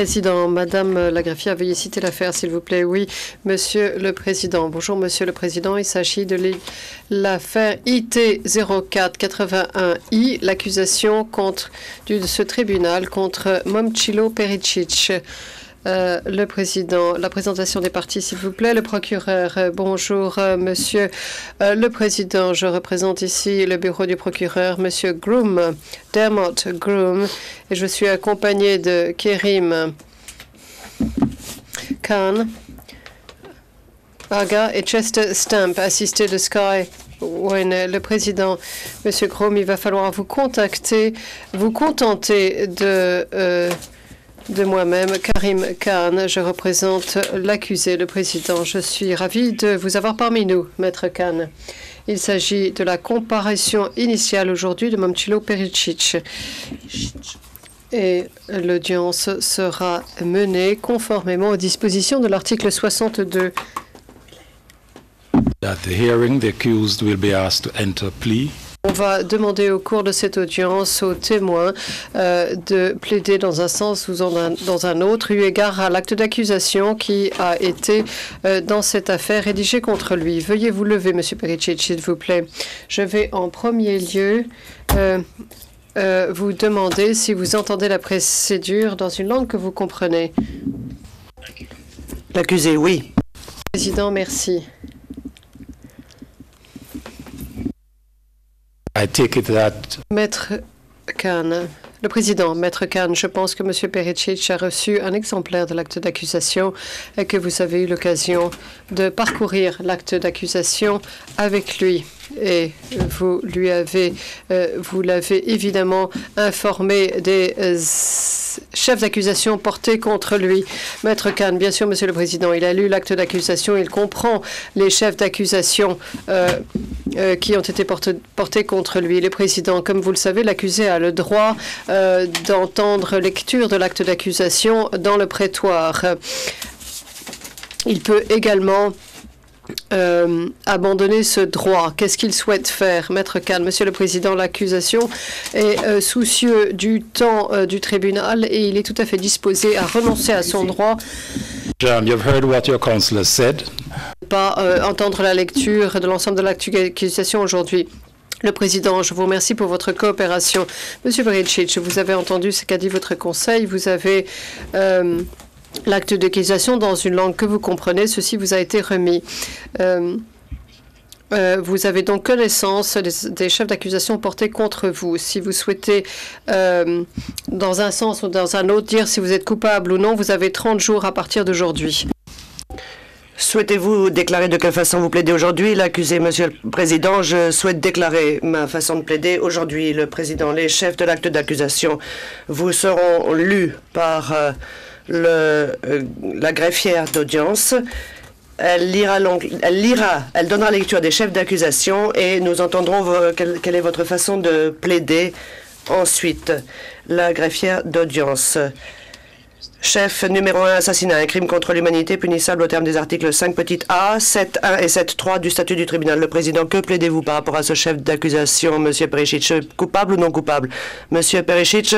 Président, Madame la greffière, veuillez citer l'affaire, s'il vous plaît. Oui, Monsieur le Président. Bonjour, Monsieur le Président. Il s'agit de l'affaire IT 0481I, l'accusation de ce tribunal contre Momcilo Pericic. Le Président, la présentation des parties, s'il vous plaît. Le procureur, bonjour, Monsieur le Président. Je représente ici le bureau du procureur, Monsieur Groom, Dermot Groom, et je suis accompagné de Kerim Khan, Aga et Chester Stamp, assisté de Sky Wayne. Le Président, Monsieur Groom, il va falloir vous contenter de moi-même, Karim Khan. Je représente l'accusé, le président. Je suis ravi de vous avoir parmi nous, Maître Khan. Il s'agit de la comparution initiale aujourd'hui de Momcilo Pericic. Et l'audience sera menée conformément aux dispositions de l'article 62. At the hearing, the accused will be asked to enter a plea. On va demander au cours de cette audience aux témoins de plaider dans un sens ou dans un autre, eu égard à l'acte d'accusation qui a été dans cette affaire rédigé contre lui. Veuillez vous lever, Monsieur Pericic, s'il vous plaît. Je vais en premier lieu vous demander si vous entendez la procédure dans une langue que vous comprenez. L'accusé, oui. Président, merci. I take it that Maître Khan, le Président, Maître Khan, je pense que M. Pericic a reçu un exemplaire de l'acte d'accusation et que vous avez eu l'occasion de parcourir l'acte d'accusation avec lui. Et vous l'avez évidemment informé des chefs d'accusation portés contre lui. Maître Khan, bien sûr, Monsieur le Président, il a lu l'acte d'accusation, il comprend les chefs d'accusation qui ont été portés contre lui. Le Président, comme vous le savez, l'accusé a le droit d'entendre lecture de l'acte d'accusation dans le prétoire. Il peut également abandonner ce droit. Qu'est-ce qu'il souhaite faire, Maître Khan? Monsieur le Président, l'accusation est soucieux du temps du tribunal et il est tout à fait disposé à renoncer à son droit. John, you've heard what your counsel has said. Pas entendre la lecture de l'ensemble de l'acte d'accusation aujourd'hui. Le Président, je vous remercie pour votre coopération. Monsieur Pericic, vous avez entendu ce qu'a dit votre conseil. Vous avez l'acte d'accusation dans une langue que vous comprenez. Ceci vous a été remis. Vous avez donc connaissance des chefs d'accusation portés contre vous. Si vous souhaitez, dans un sens ou dans un autre, dire si vous êtes coupable ou non, vous avez 30 jours à partir d'aujourd'hui. Souhaitez-vous déclarer de quelle façon vous plaidez aujourd'hui? L'accusé, Monsieur le Président, je souhaite déclarer ma façon de plaider aujourd'hui. Le Président, les chefs de l'acte d'accusation vous seront lus par la greffière d'audience. Elle donnera lecture des chefs d'accusation et nous entendrons quelle est votre façon de plaider ensuite. La greffière d'audience. Chef numéro 1, assassinat, un crime contre l'humanité punissable au terme des articles 5 a, 7.1 et 7.3 du statut du tribunal. Le Président, que plaidez-vous par rapport à ce chef d'accusation, Monsieur Pericic? Coupable ou non coupable? Monsieur Pericic,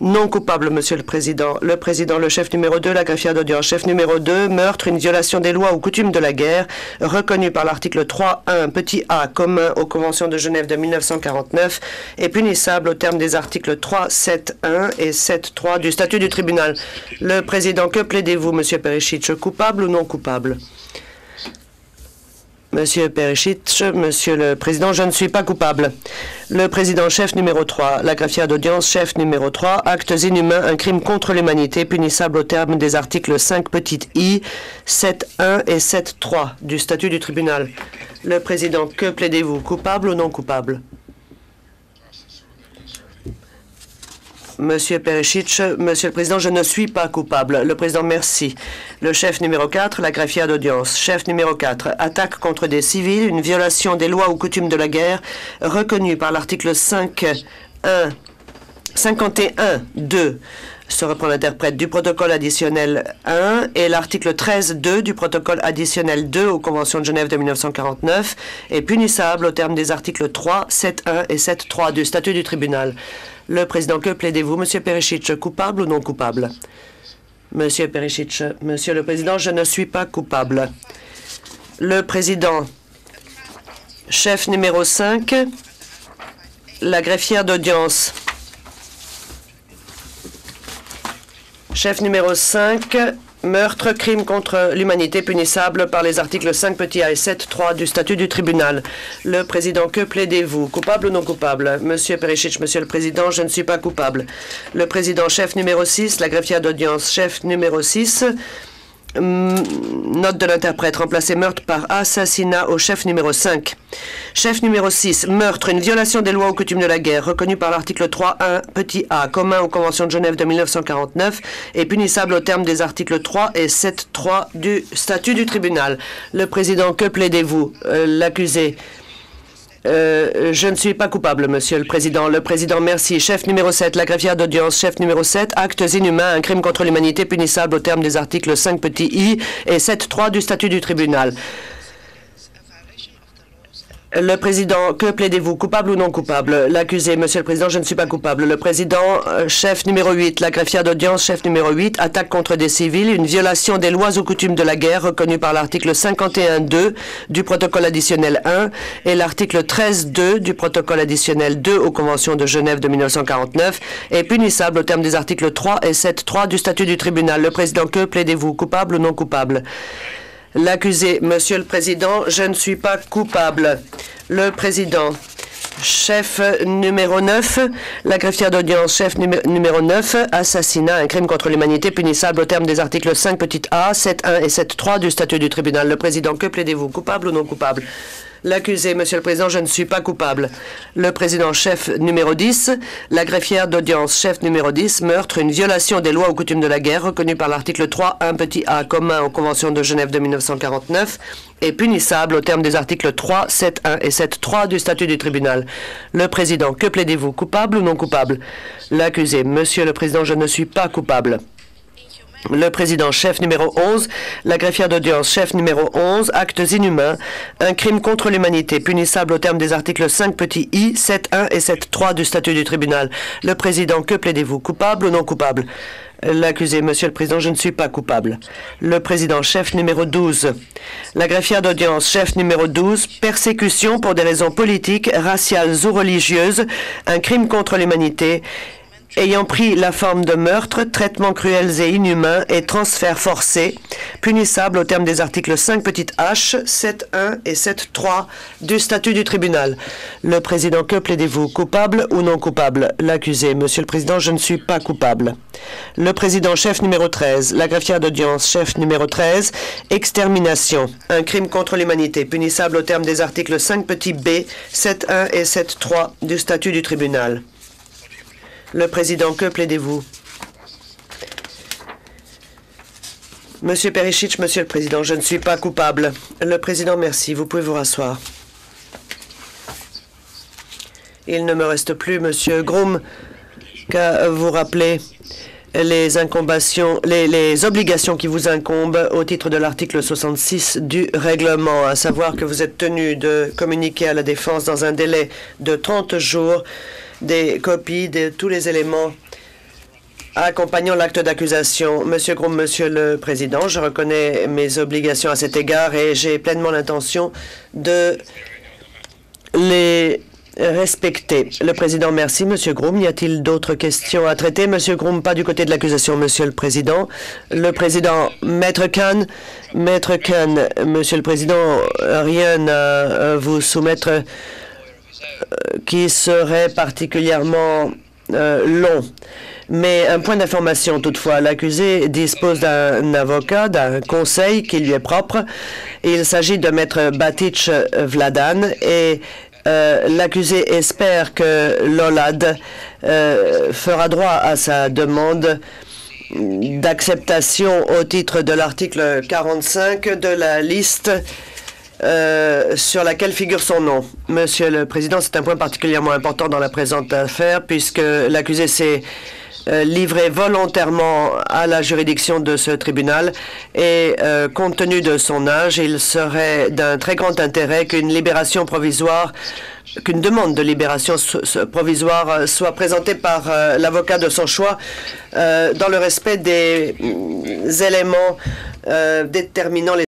non coupable, Monsieur le Président. Le Président, le chef numéro 2, la greffière d'audience. Chef numéro 2, meurtre, une violation des lois ou coutumes de la guerre, reconnu par l'article 3.1 a commun aux conventions de Genève de 1949 et punissable au terme des articles 3, 7.1 et 7.3 du statut du tribunal. Le Président, que plaidez-vous, Monsieur Pericic? Coupable ou non coupable? Monsieur Pericic, Monsieur le Président, je ne suis pas coupable. Le Président, chef numéro 3, la greffière d'audience, chef numéro 3, actes inhumains, un crime contre l'humanité, punissable au terme des articles 5 i, 7.1 et 7.3 du statut du tribunal. Le Président, que plaidez-vous? Coupable ou non coupable? Monsieur Pericic, Monsieur le Président, je ne suis pas coupable. Le Président, merci. Le chef numéro 4, la greffière d'audience. Chef numéro 4, attaque contre des civils, une violation des lois ou coutumes de la guerre, reconnue par l'article 51.2, se reprend l'interprète du protocole additionnel 1 et l'article 13.2 du protocole additionnel 2 aux conventions de Genève de 1949 est punissable au terme des articles 3, 7.1 et 7.3 du statut du tribunal. Le Président, que plaidez-vous, Monsieur Pericic, coupable ou non coupable? Monsieur Perisic, Monsieur le Président, je ne suis pas coupable. Le Président, chef numéro 5, la greffière d'audience. Chef numéro 5, meurtre, crime contre l'humanité punissable par les articles 5 petit a et 7.3 du statut du tribunal. Le Président, que plaidez-vous? Coupable ou non coupable? Monsieur Perisic, Monsieur le Président, je ne suis pas coupable. Le Président, chef numéro 6, la greffière d'audience. Chef numéro 6, note de l'interprète, remplacer meurtre par assassinat au chef numéro 5. Chef numéro 6, meurtre, une violation des lois ou coutumes de la guerre, reconnue par l'article 3.1 petit a, commun aux conventions de Genève de 1949 et punissable au terme des articles 3 et 7.3 du statut du tribunal. Le Président, que plaidez-vous? L'accusé. Je ne suis pas coupable, Monsieur le Président. Le Président, merci. Chef numéro 7, la greffière d'audience. Chef numéro 7, actes inhumains, un crime contre l'humanité punissable au terme des articles 5 petit i et 7.3 du statut du tribunal. Le Président, que plaidez-vous? Coupable ou non coupable? L'accusé, Monsieur le Président, je ne suis pas coupable. Le Président, chef numéro 8, la greffière d'audience, chef numéro 8, attaque contre des civils, une violation des lois ou coutumes de la guerre reconnue par l'article 51.2 du protocole additionnel 1 et l'article 13.2 du protocole additionnel 2 aux conventions de Genève de 1949 est punissable au terme des articles 3 et 7.3 du statut du tribunal. Le Président, que plaidez-vous? Coupable ou non coupable? L'accusé, Monsieur le Président, je ne suis pas coupable. Le Président, chef numéro 9, la greffière d'audience, chef numéro 9, assassinat, un crime contre l'humanité punissable au terme des articles 5 petit a, 7.1 et 7.3 du statut du tribunal. Le Président, que plaidez-vous? Coupable ou non coupable? L'accusé, Monsieur le Président, je ne suis pas coupable. Le Président, chef numéro 10, la greffière d'audience, chef numéro 10, meurtre, une violation des lois ou coutumes de la guerre reconnue par l'article 3.1 petit a commun aux conventions de Genève de 1949 et punissable au terme des articles 3, 7.1 et 7.3 du statut du tribunal. Le Président, que plaidez-vous? Coupable ou non coupable? L'accusé, Monsieur le Président, je ne suis pas coupable. Le Président, chef numéro 11, la greffière d'audience, chef numéro 11, actes inhumains, un crime contre l'humanité, punissable au terme des articles 5 petit i, 7.1 et 7.3 du statut du tribunal. Le Président, que plaidez-vous? Coupable ou non coupable? L'accusé, Monsieur le Président, je ne suis pas coupable. Le Président, chef numéro 12, la greffière d'audience, chef numéro 12, persécution pour des raisons politiques, raciales ou religieuses, un crime contre l'humanité, ayant pris la forme de meurtre, traitements cruels et inhumains et transferts forcés, punissable au terme des articles 5 petit h, 7.1 et 7.3 du statut du tribunal. Le Président, que plaidez-vous? Coupable ou non coupable? L'accusé, Monsieur le Président, je ne suis pas coupable. Le Président, chef numéro 13, la greffière d'audience, chef numéro 13, extermination, un crime contre l'humanité, punissable au terme des articles 5 petit b, 7.1 et 7.3 du statut du tribunal. Le Président, que plaidez-vous? Monsieur Perisic, Monsieur le Président, je ne suis pas coupable. Le Président, merci. Vous pouvez vous rasseoir. Il ne me reste plus, Monsieur Groom, qu'à vous rappeler les obligations qui vous incombent au titre de l'article 66 du règlement, à savoir que vous êtes tenu de communiquer à la défense dans un délai de 30 jours des copies de tous les éléments accompagnant l'acte d'accusation. Monsieur Groom, Monsieur le Président, je reconnais mes obligations à cet égard et j'ai pleinement l'intention de les respecter. Le Président, merci. Monsieur Groom, y a-t-il d'autres questions à traiter? Monsieur Groom, pas du côté de l'accusation, Monsieur le Président. Le Président, Maître Khan, Monsieur le Président, rien à vous soumettre qui serait particulièrement long. Mais un point d'information toutefois, l'accusé dispose d'un avocat, d'un conseil qui lui est propre. Il s'agit de Maître Batic Vladan et l'accusé espère que l'OLAD fera droit à sa demande d'acceptation au titre de l'article 45 de la liste sur laquelle figure son nom. Monsieur le Président, c'est un point particulièrement important dans la présente affaire puisque l'accusé s'est livré volontairement à la juridiction de ce tribunal et compte tenu de son âge, il serait d'un très grand intérêt qu'une libération provisoire, qu'une demande de libération provisoire soit présentée par l'avocat de son choix dans le respect des éléments déterminant les